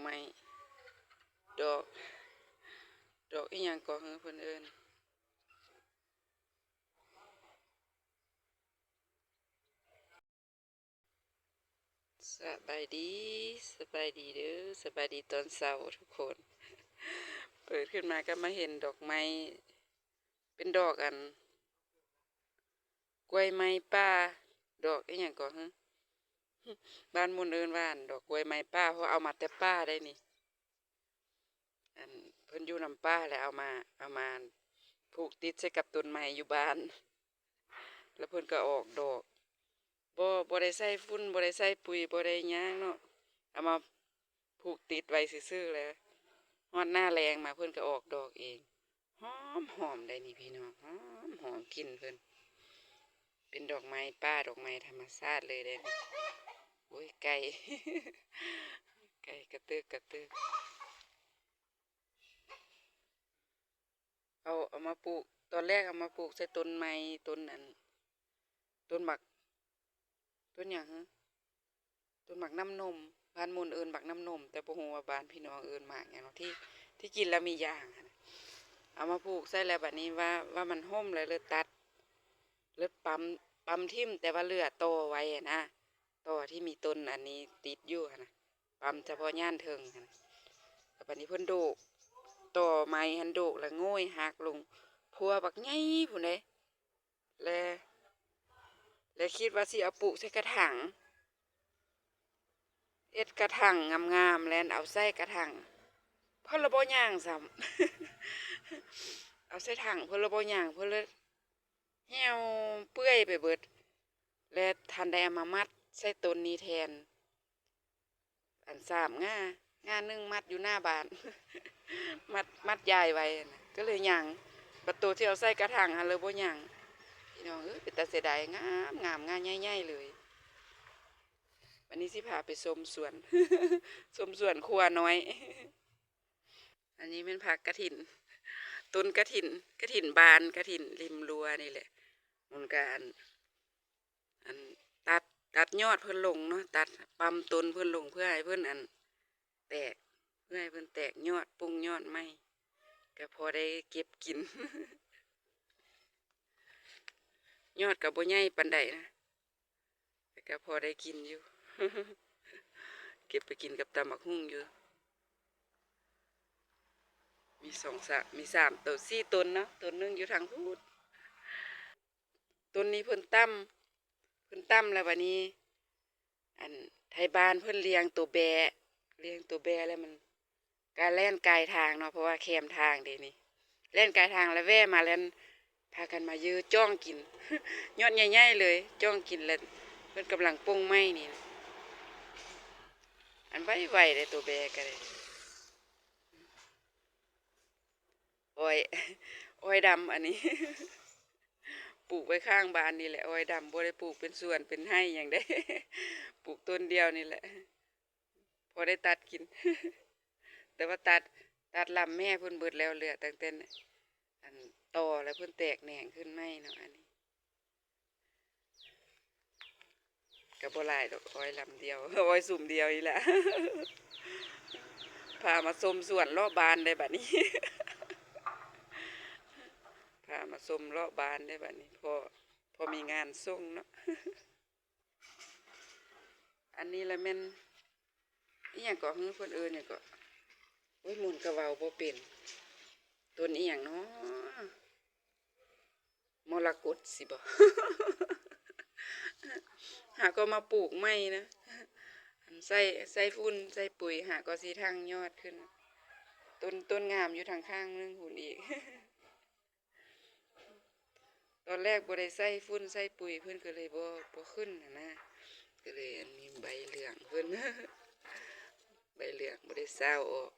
ไม้ดอกอีหยังก็เฮือเพิ่นเอิ้นสบายดีสบายดีเด้อสบายดีตอนเช้าทุกคนเปิดขึ้นมาก็มาเห็นดอกไม้เป็นดอกกล้วยไม้ป่าดอกอีหยังก็เฮือบ้านหมู่นเอิ้นว่าดอกกล้วยไม้ป่าเพราะเอามาแต่ป่าได้นี่เพิ่นอยู่นำป่าแล้วเอามาผูกติดใส่กับต้นไม้อยู่บ้านแล้วเพิ่นก็ออกดอกบ่ได้ใส่ฝุ่นบ่ได้ใส่ปุ๋ยบ่ได้หยังเนาะเอามาผูกติดไว้ซื่อๆแล้วฮอดหน้าแล้งมาเพิ่นก็ออกดอกเองหอมได้นี่พี่น้องหอมกลิ่นเพิ่นเป็นดอกไม้ป่าดอกไม้ธรรมชาติเลยเด้นี่โอ้ยไก่ไก่กระตึกเอามาปลูกตอนแรกเอามาปลูกใส่ต้นไม้ต้นต้นหมักต้นหยังฮะต้นหมักน้ำนมบ้านหมู่นเอิ้นหมักน้ำนมแต่บ่ฮู้ว่าบ้านพี่น้องเอิ้นหมากหยังเนาะที่กินแล้วมียางอะนะเอามาปลูกใส่แล้วบัดนี้ว่ามันห่มแล้วเลยตัดเลยปั๊มทิ่มแต่ว่าเหลือตอไว้อะนะตอที่มีต้นอันนี้ติดอยู่อะนะปั๊มเฉพาะย่านเทิงอะนะแล้วบัดนี้เพิ่นโดกต่อไม้หันโดกแล้วโง่ยหักลงพัวบักใหญ่พุ่นเด้และคิดว่าสิเอาปลูกใส่กระถางเอ็ดกระถางงามๆแล้วเอาใส่กระถางเพิ่นละบ่ย่างซ้ำเอาใส่ถังเพิ่นละบ่ย่างเพิ่นเลยเหี่ยวเปื่อยไปเบิดและทันได้เอามามัดใส่ต้นนี้แทนอัน3ง่าหนึ่งมัดอยู่หน้าบ้านมัดยายไว้นะก็เลยย่างประตูที่เอาใส่กระถางหันเลยบ่ย่างพี่น้องเป็นตาเสียดายงามง่าใหญ่ๆเลยวันนี้สิพาไปชมสวนชมสวนครัวน้อยอันนี้เป็นผักกระถินต้นกระถินบานกระถินริมรั้วนี่แหละมันก็อันตัดยอดเพิ่นลงเนาะตัดปั๊มต้นเพิ่นลงเพื่อให้เพิ่นแตกเพื่อให้เพิ่นแตกยอดปรุงยอดใหม่ก็พอได้เก็บกินยอดก็บ่ใหญ่ปานใดนะแต่ก็พอได้กินอยู่เก็บไปกินกับตำบักหุ่งอยู่มีมี3ต้น4ต้นเนาะต้นนึงอยู่ทางพูดต้นนี้เพิ่นตั้มแล้วบัดนี้ไทยบ้านเพิ่นเลี้ยงตัวแบะแล้วมันการแล่นกายทางเนาะเพราะว่าแคมทางเด้นี่เล่นกายทางแล้วแว่มาแล้วพากันมายื้อจ้องกินยอดใหญ่ๆเลยจ้องกินแล้วเพิ่นกำลังปรุงไม้นี่อันไวๆเลยตัวแบะก็เลยอ้อยอ้อยดำอันนี้ปลูกไว้ข้างบ้านนี่แหละอ้อยดำบ่ได้ปลูกเป็นสวนเป็นไร่หยังได้ปลูกต้นเดียวนี่แหละพอได้ตัดกินแต่ว่าตัดลำแม่เพิ่นเบิดแล้วเหลือตั้งแต่ตอแล้วเพิ่นแตกแหน่งขึ้นไหมเนาะอันนี้ก็บ่หลายดอกอ้อยลำเดียวอ้อยสุ่มเดียวนี่แหละพามาชมสวนรอบบ้านได้บัดนี้พามาชมรอบบ้านได้บัดนี้พอมีงานส่งเนาะอันนี้ละแม่นอีหยังก็ฮือเพิ่นเอิ้นหยังก็โอ้ยหมุนก็เว้าบ่เป็นต้นอีหยังเนาะมรกตสิบ่หาก็มาปลูกใหม่นะใส่ฝุ่นใส่ปุ๋ยหาก็สิทางยอดขึ้นต้นงามอยู่ทางข้างนึงหุ่นอีกตอนแรกบ่ได้ใส่ฝุ่นใส่ปุ๋ยเพิ่นก็เลยบ่ขึ้นนะก็เลยอันนี้ใบเหลืองเพิ่นใบเหลืองบ่ได้เศร้าออก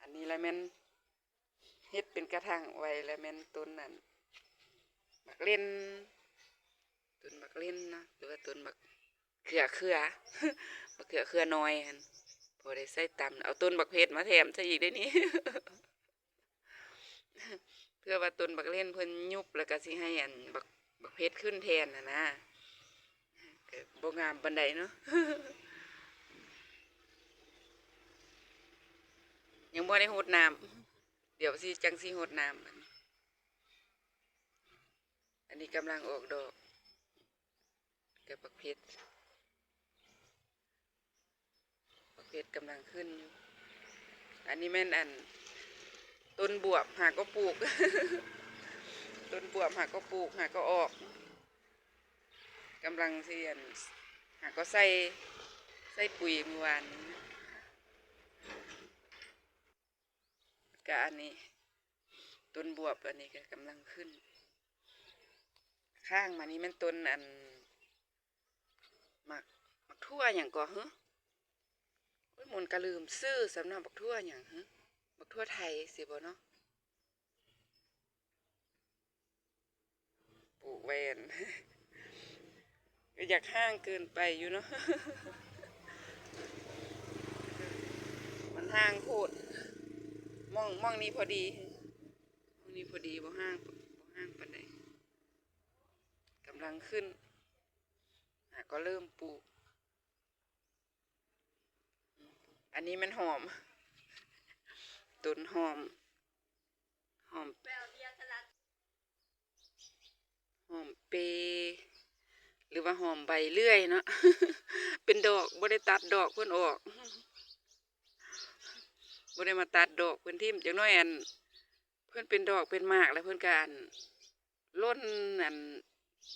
อันนี้ละแม่นเฮ็ดเป็นกระถางไว้แล้วแม่นต้นนั้นบักเล่นต้นบักเล่นนะหรือว่าต้นบักเขือบักเขือน้อยหั่นพอได้ใส่ตำเอาต้นบักเพชรมาแถมซะอีกได้นี่เพื่อว่าต้นบักเล่นเพิ่นยุบแล้วก็สิให้บักเพชรขึ้นแทนนะก็ ก็บ่งามปานใดเนาะ ยังบ่ได้รดน้ำเดี๋ยวสิจังสิรดน้ำอันนี้กำลังออกดอกกับบักเพชรกำลังขึ้นอยู่อันนี้แม่นอันต้นบวบหาก็ปลูก ต้นบวบหาก็ปลูกหาก็ออกกำลังเสียนหาก็ใส่ปุ๋ยเมื่อวานนี้ก็อันนี้ต้นบวบอันนี้ก็กำลังขึ้นข้างมานี้มันต้นอันหมักทั่วอย่างก่อฮะมนกระลืมซื้อสำนักบักทั่วอย่างฮะบักทั่วไทยสิบ่เนาะปลูกแวน อยากห้างเกินไปอยู่เนาะ มันห้างโคตรมองนี้พอดีมองนี้พอดีบ่ห้างปานใดกำลังขึ้นก็เริ่มปลูกอันนี้มันหอมต้นหอมเปหรือว่าหอมใบเลื่อยเนาะ เป็นดอกบ่ได้ตัดดอกเพิ่นออกบ่ได้มาตัดดอกเพิ่นทิ่มจังน้อยอันเพิ่นเป็นดอกเป็นหมากแล้วเพิ่นก็อันล้นอัน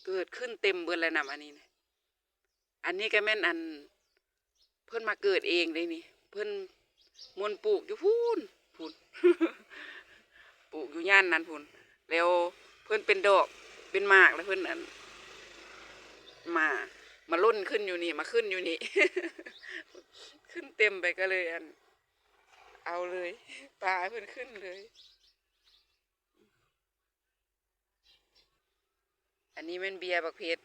เกิดขึ้นเต็มเบิดแล้วนำอันนี้นะอันนี้ก็แม่นอันเพิ่นมาเกิดเองเลยนี่เพิ่นมวนปลูกอยู่พูน ปลูกอยู่ย่านนั้นพูนแล้วเพิ่นเป็นดอกเป็นหมากแล้วเพิ่นอันมาล้นขึ้นอยู่นี่มาขึ้นอยู่นี่ ขึ้นเต็มไปก็เลยอันเอาเลยปลาเพิ่นขึ้นเลยอันนี้มันเบียร์บักเพชร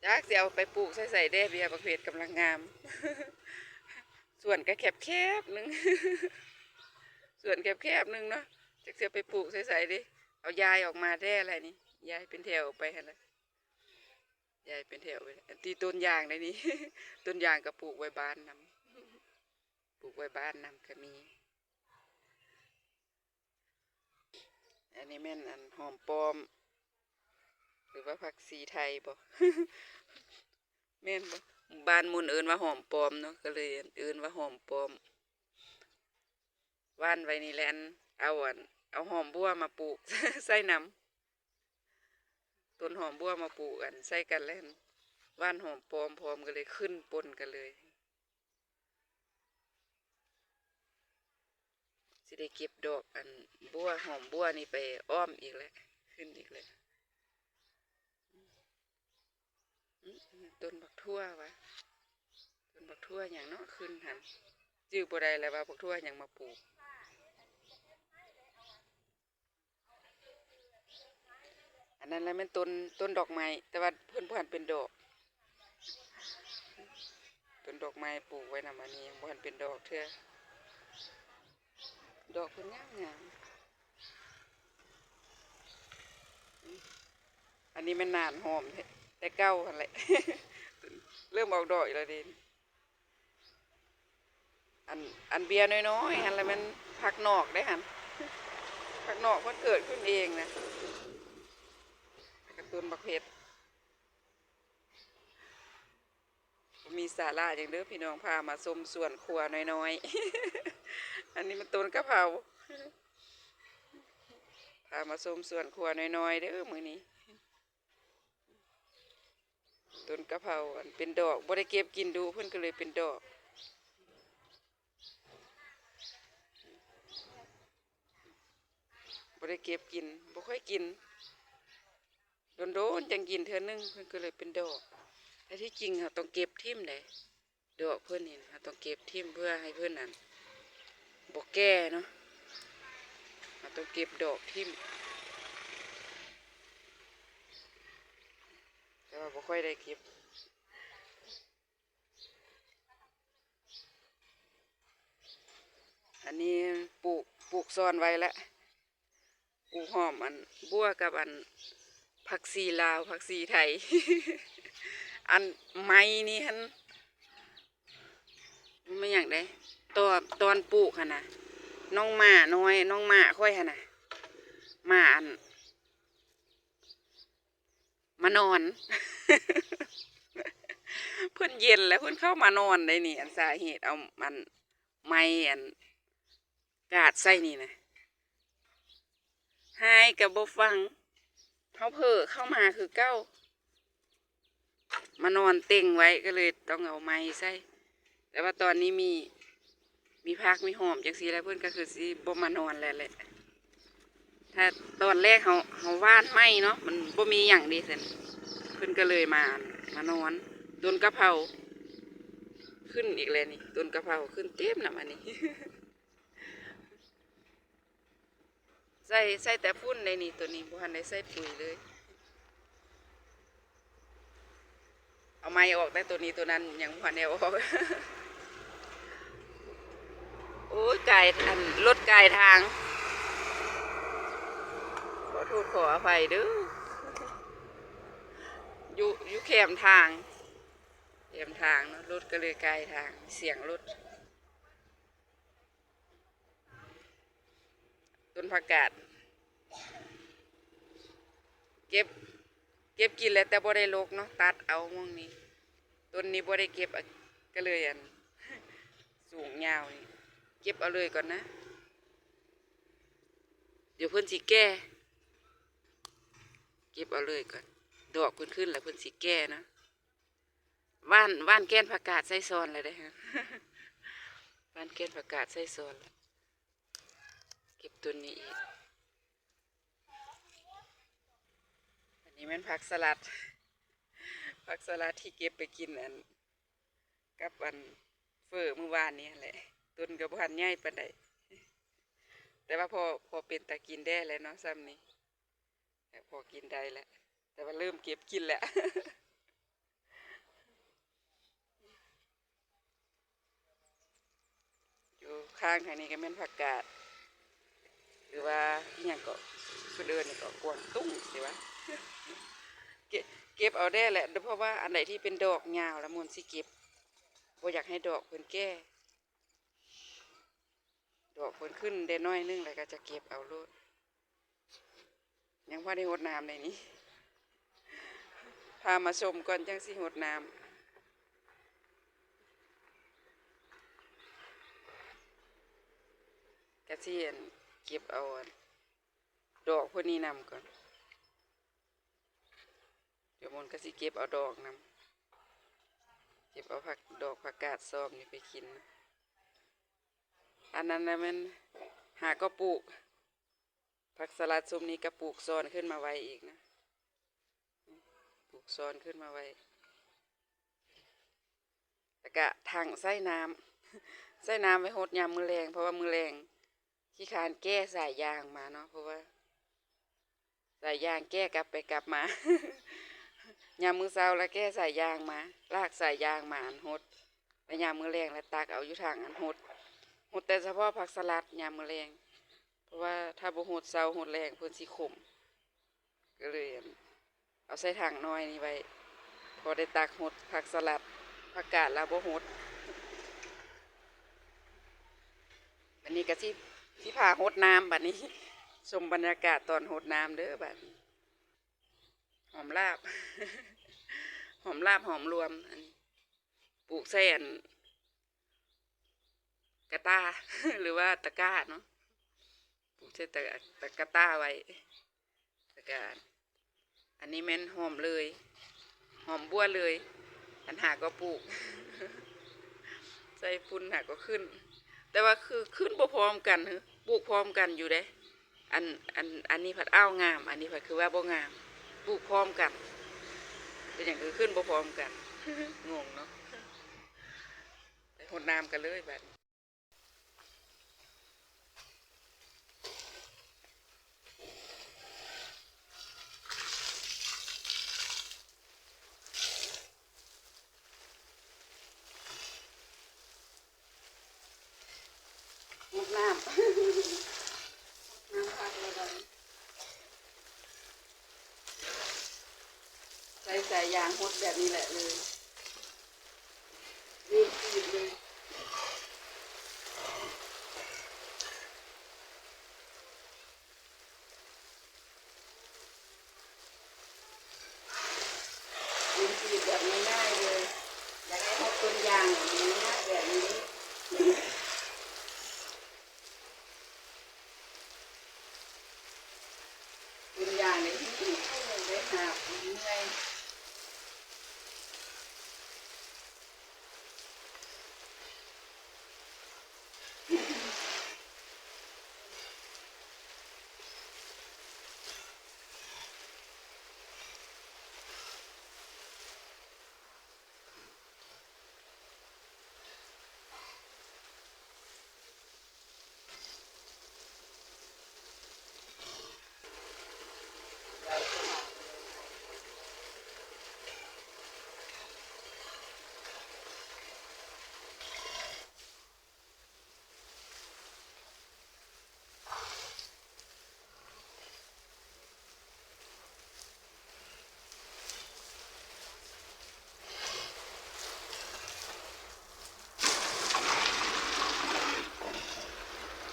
ยากสิเอาไปปลูกใส่ได้เบียร์บักเพชรกำลังงาม ส่วนก็แคบๆนึง ส่วนแคบๆนึงเนาะจะเสียไปปลูกใส่ดิเอายายออกมาแด้อะไรนี่ยายเป็นแถวไปฮะละยายเป็นแถวไปตีต้นยางในนี้ ต้นยางก็ปลูกไว้บ้านนำปลูกไว้บ้านนำก็มีอันนี้แม่นอันหอมปลอมหรือว่าผักชีไทยบ่ แม่นบ่บ้านมุนเอิญว่าหอมปลอมเนาะก็เลยเอิญว่าหอมปลอมว่านไว้นี่แหละเอาหอมบัวมาปลูก ใส่น้ำต้นหอมบัวมาปลูกกันใส่กันแล้วว่านหอมปลอมพร้อมกันเลยขึ้นปนกันเลยสิได้เก็บดอกอันบัวหอมบัวนี่ไปอ้อมอีกแล้วขึ้นอีกเลยต้นบักทั่ววะต้นบักทั่วอย่างเนาะขึ้นหันจื้อบ่ได้แล้วว่าบักทั่วอย่างมาปลูกอันนั้นแล้วมันต้นดอกไม้แต่ว่าเพื่อนเป็นดอกต้นดอกไม้ปลูกไว้นำอันนี้ยังบ่ทันเป็นดอกเท่าดอกเพิ่นงามอันนี้มันนานหอมแต่เก้าหันแหละ เริ่มออกดอกแล้วดิอันเบียร์น้อยๆหันแล้วมันผักนอกได้หันผักนอกมันเกิดขึ้นเองนะกระตุ้นบักเพชรมีสาระอย่างเด้อพี่น้องพามาชมสวนครัวน้อยๆ อันนี้มันต้นกะเพราพามาชมสวนครัวน้อยๆเด้อมื้อนี้ต้นกะเพราอันเป็นดอกบ่ได้เก็บกินดูเพิ่นก็เลยเป็นดอกบ่ได้เก็บกินบ่ค่อยกินโดนจังกินเทื่อนึงเพิ่นก็เลยเป็นดอกแต่ที่จริงเราต้องเก็บทิ่มได้ดอกเพิ่นนี่เราต้องเก็บทิ่มเพื่อให้เพิ่นนั่นบ่แก่เนาะเราต้องเก็บดอกทิ่มแต่ว่าบ่ค่อยได้เก็บอันนี้ปลูกซ่อนไว้แล้วปลูกหอมอันบัวกับอัน ผักชีลาวผักชีไทย อันไม้นี่ฮันไม่อย่างไดตอนปลูกค่ะนะน้องหมาน้อยน้องหมาค่อยค่ะนะหมาอันมานอน เพิ่นเย็นแล้วเพิ่นเข้ามานอนได้นี่อันสาเหตุเอามันไม้อันกาดใส่นี่นะหายกับบ่ฟังเขาเผลอเข้ามาคือเก้ามานอนเต็งไว้ก็เลยต้องเอาไม้ใส่แต่ว่าตอนนี้มีพักมีหอมจังสีแล้วเพื่อนก็คือสิบ่มานอนแล้วแหละถ้าตอนแรกเขาว่านไม้เนาะมันบ่มีอย่างดีเสร็จเพื่อนก็เลยมานอนต้นกะเพราขึ้นอีกแล้วนี่ต้นกะเพราขึ้นเต็มแล้วมันนี่ ใส่แต่พุ่นในนี่ตัวนี้บ่ทันได้ใส่ปุ๋ยเลยเอาไม้ออกแต่ตัวนี้ตัวนั้นยังบ่ทันได้ออก โอ้ยไก่อันรถไก่ทางขอโทษขออภัยเด้ออยู่แคมทางเนาะรถก็เลยไกลทางเสียงรถต้นผักกาดเก็บกินแล้วแต่บ่ได้ลกเนาะตัดเอาม่วงนี้ต้นนี้บ่ได้เก็บก็เลยอันสูงยาวนี่เก็บเอาเลยก่อนนะเดี๋ยวเพิ่นสิแก้เก็บเอาเลยก่อนดอกเพิ่นขึ้นแล้วเพิ่นสิแก้นะว่านแก้นผักกาดใส่ซอนเลยได้ฮะ ว่านแก้นผักกาดใส่ซอนเก็บต้นนี้อีกอันนี้มันผักสลัดที่เก็บไปกินอันกับอันเฟอเมื่อวานนี้แหละต้นกระพันใหญ่ปานใดแต่ว่าพอเป็นตากินได้แล้วเนาะซ้ำนี้พอกินได้แล้วแต่ว่าเริ่มเก็บกินแล้ว อยู่ข้างทางนี้ก็เป็นผักกาดหรือว่าที่อย่างก็เดินนี่ก็กวางตุ้งสิวะ เก็บเอาได้แหละเพราะว่าอันไหนที่เป็นดอกยาวแล้วมันสิเก็บบ่อยากให้ดอกเพิ่นแก่ดอกเพิ่นขึ้นได้น้อยนึงแล้วก็จะเก็บเอาโลดยังพอได้หดน้ำในนี้ พามาชมก่อนจังสิหดน้ำกระเทียนเก็บเอาดอกพวกนี้นำก่อนเดี๋ยวมันก็สิเก็บเอาดอกนำเก็บเอาดอกผักกาดซ้อมนี่ไปกินอันนั้นนะมันหาก็ปลูกผักสลัดซุมนี้ก็ปลูกซ้อนขึ้นมาไว้อีกนะปลูกซ้อนขึ้นมาไว้แล้วก็ถังใส่น้ำ ใส่น้ำไว้หดยามมือแรงเพราะว่ามือแรงขี้คานแก้สายยางมาเนาะเพราะว่าสายยางแก้กลับไปกลับมา ยามมือเช้าแล้วแก้สายยางมาลากสายยางมาอันหดไปยามมือแรงแล้วตักเอาอยู่ทางอันหดแต่เฉพาะผักสลัดยามมือแรงเพราะว่าถ้าบ่หดเช้าหดแรงเพิ่นสิขมก็เลยเอาใส่ถังน้อยนี่ไว้พอได้ตักหดผักสลัดผักกาดแล้วบ่หดวันนี้ก็ที่พาหดน้ำบัดนี้ ชมบรรยากาศตอนหดน้ำเด้อบัดหอมลาบ หอมลาบหอมรวมอันปลูกใส่อันกระต้า หรือว่าตะกร้าเนาะปลูกใส่ตะกระต้าไว้ตะกร้าอันนี้แม่นหอมเลยหอมบัวเลยอันหาก็ปลูก ใส่พุ่นหาก็ขึ้นแต่ว่าคือขึ้นบ่พร้อมกันปลูกพร้อมกันอยู่เด้อันนี้ผัดอ้าวงามอันนี้ผัดคือว่าบ่งามปลูกพร้อมกันแต่อย่างคือขึ้นบ่พร้อมกัน งงเนาะไปหดน้ำกันเลยแบบหดน้ำ น้ำพักเลย ใช้สายยางหดแบบนี้แหละเลยรีบรีบเลยรีบรีบแบบง่ายๆเลยอยากให้หดต้นยางแบบนี้นะแบบนี้ต้นยางเนี่ยที่ได้หาบเมื่อย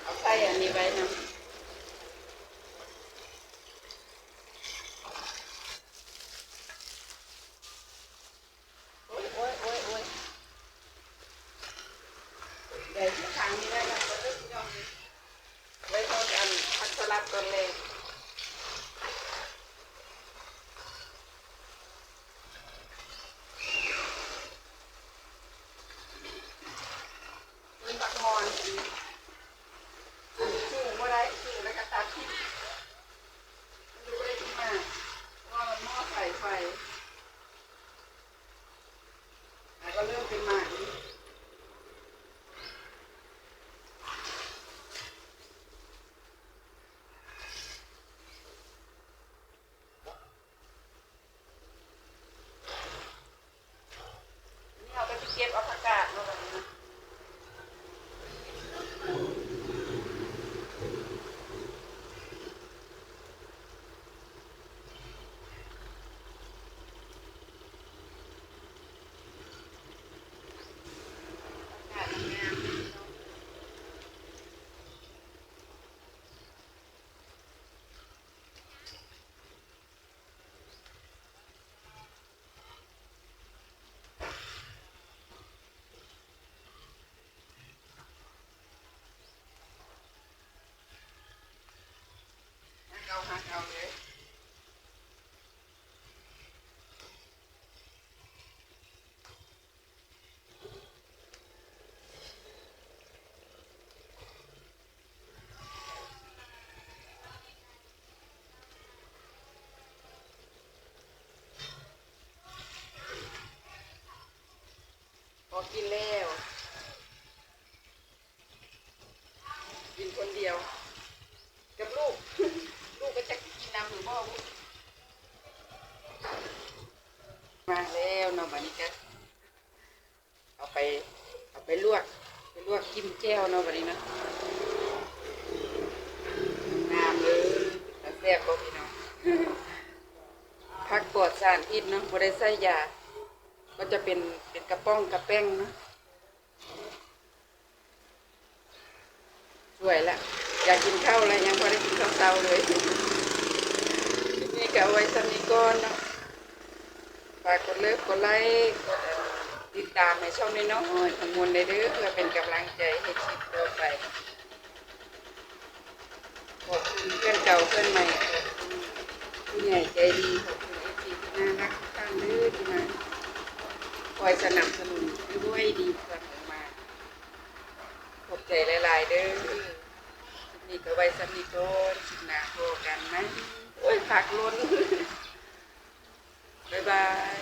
เอาใส่อันนี้ไว้นะโอ้ยโอ้ยโอ้ยโอ้ยเดี๋ยวที่ทางนี้ได้แล้วก็เริ่มยอมไว้ตอนอันพักสลัดตอนแรกมีปักมอนชื่อว่าได้ชื่อแล้วก็ตัดที่มันดูได้ขึ้นมาเพราะว่ามันหม้อใส่ไฟแล้วก็เริ่มเป็นหมากนี้นี่เอาไปเก็บเอาผักกาดมาแบบนี้นะผักกาดงามหักเอาเลยพอกินแล้วกินคนเดียวกับลูก ลูกก็จะกินน้ำหรือบ่มาแล้วเนาะบัดนี้ก็เอาไปลวกจิ้มแจ่วเนาะบัดนี้นะน้ำเลยแล้วแซ่บบ่พี่น้องผักปลอดสารพิษเนาะบ่ได้ใส่ยาก็จะเป็นกระป้องกระแป้งเนาะสวยละอยากกินข้าวอะไรยังพอได้กินข้าวเช้าเลยนี่ก็เอาไว้สำนี้ก่อนเนาะฝากกดเลิฟกดไลค์กดติดตามในช่องน้อยๆของมวลได้เด้อเพื่อเป็นกำลังใจให้คลิปต่อไปขอบคุณเพื่อนเก่าเพื่อนใหม่ขอบคุณผู้ใหญ่ใจดีขอบคุณเอฟซีที่น่ารักทุกท่านเด้อที่มาคอยสนับสนุนด้วยดีเสมอมาขอบใจหลายๆเด้อนี่ก็ไว้สำนีก่อนสิหน้าโทรกันนะโอ้ยผักล้นบ๊ายบาย